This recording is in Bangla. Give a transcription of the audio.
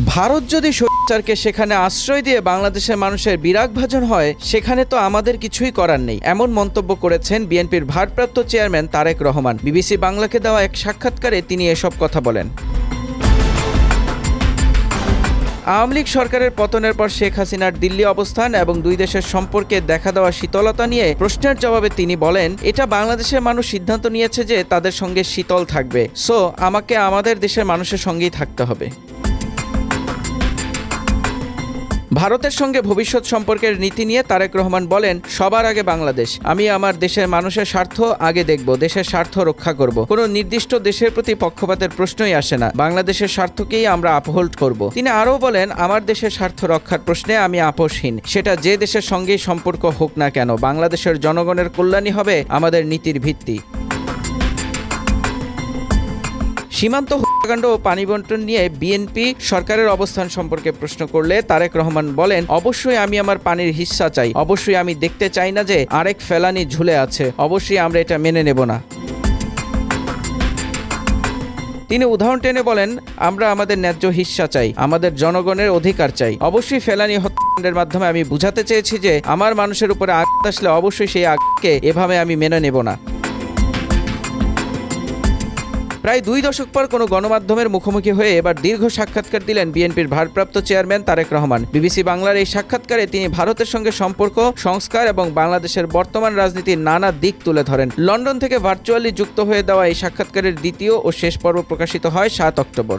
ভারত যদি স্বৈরাচারকে সেখানে আশ্রয় দিয়ে বাংলাদেশের মানুষের বিরাগভাজন হয়, সেখানে তো আমাদের কিছুই করার নেই, এমন মন্তব্য করেছেন বিএনপির ভারপ্রাপ্ত চেয়ারম্যান তারেক রহমান। বিবিসি বাংলাকে দেওয়া এক সাক্ষাৎকারে তিনি এসব কথা বলেন। আওয়ামী লীগ সরকারের পতনের পর শেখ হাসিনার দিল্লি অবস্থান এবং দুই দেশের সম্পর্কে দেখা দেওয়া শীতলতা নিয়ে প্রশ্নের জবাবে তিনি বলেন, এটা বাংলাদেশের মানুষ সিদ্ধান্ত নিয়েছে যে তাদের সঙ্গে শীতল থাকবে, সো আমাকে আমাদের দেশের মানুষের সঙ্গেই থাকতে হবে। ভারতের সঙ্গে ভবিষ্যৎ সম্পর্কের নীতি নিয়ে তারেক রহমান বলেন, সবার আগে বাংলাদেশ, আমি আমার দেশের মানুষের স্বার্থ আগে দেখব, দেশের স্বার্থ রক্ষা করব, কোনো নির্দিষ্ট দেশের প্রতি পক্ষপাতের প্রশ্নই আসে না, বাংলাদেশের স্বার্থকেই আমরা আপহোল্ড করব। তিনি আরও বলেন, আমার দেশের স্বার্থ রক্ষার প্রশ্নে আমি আপোষহীন, সেটা যে দেশের সঙ্গেই সম্পর্ক হোক না কেন, বাংলাদেশের জনগণের কল্যাণই হবে আমাদের নীতির ভিত্তি। সীমান্ত হত্যাকাণ্ড ও পানি বন্টন নিয়ে বিএনপি সরকারের অবস্থান সম্পর্কে প্রশ্ন করলে তারেক রহমান বলেন, অবশ্যই আমি আমার পানির হিস্সা চাই, অবশ্যই আমি দেখতে চাই না যে আরেক ফেলানি ঝুলে আছে, অবশ্যই আমরা এটা মেনে নেব না। তিনি উদাহরণ টেনে বলেন, আমরা আমাদের ন্যায্য হিস্সা চাই, আমাদের জনগণের অধিকার চাই। অবশ্যই ফেলানি হত্যাকাণ্ডের মাধ্যমে আমি বুঝাতে চেয়েছি যে আমার মানুষের উপরে আঘাত আসলে অবশ্যই সেই আঘাতকে এভাবে আমি মেনে নেব না। প্রায় 2 দশক পর কোনো গণমাধ্যমের মুখোমুখি হয়ে এবার দীর্ঘ সাক্ষাৎকার দিলেন বিএনপির ভারপ্রাপ্ত চেয়ারম্যান তারেক রহমান। বিবিসি বাংলার এই সাক্ষাৎকারে তিনি ভারতের সঙ্গে সম্পর্ক, সংস্কার এবং বাংলাদেশের বর্তমান রাজনীতির নানা দিক তুলে ধরেন। লন্ডন থেকে ভার্চুয়ালি যুক্ত হয়ে দেওয়া এই সাক্ষাৎকারের দ্বিতীয় ও শেষ পর্ব প্রকাশিত হয় 7 অক্টোবর।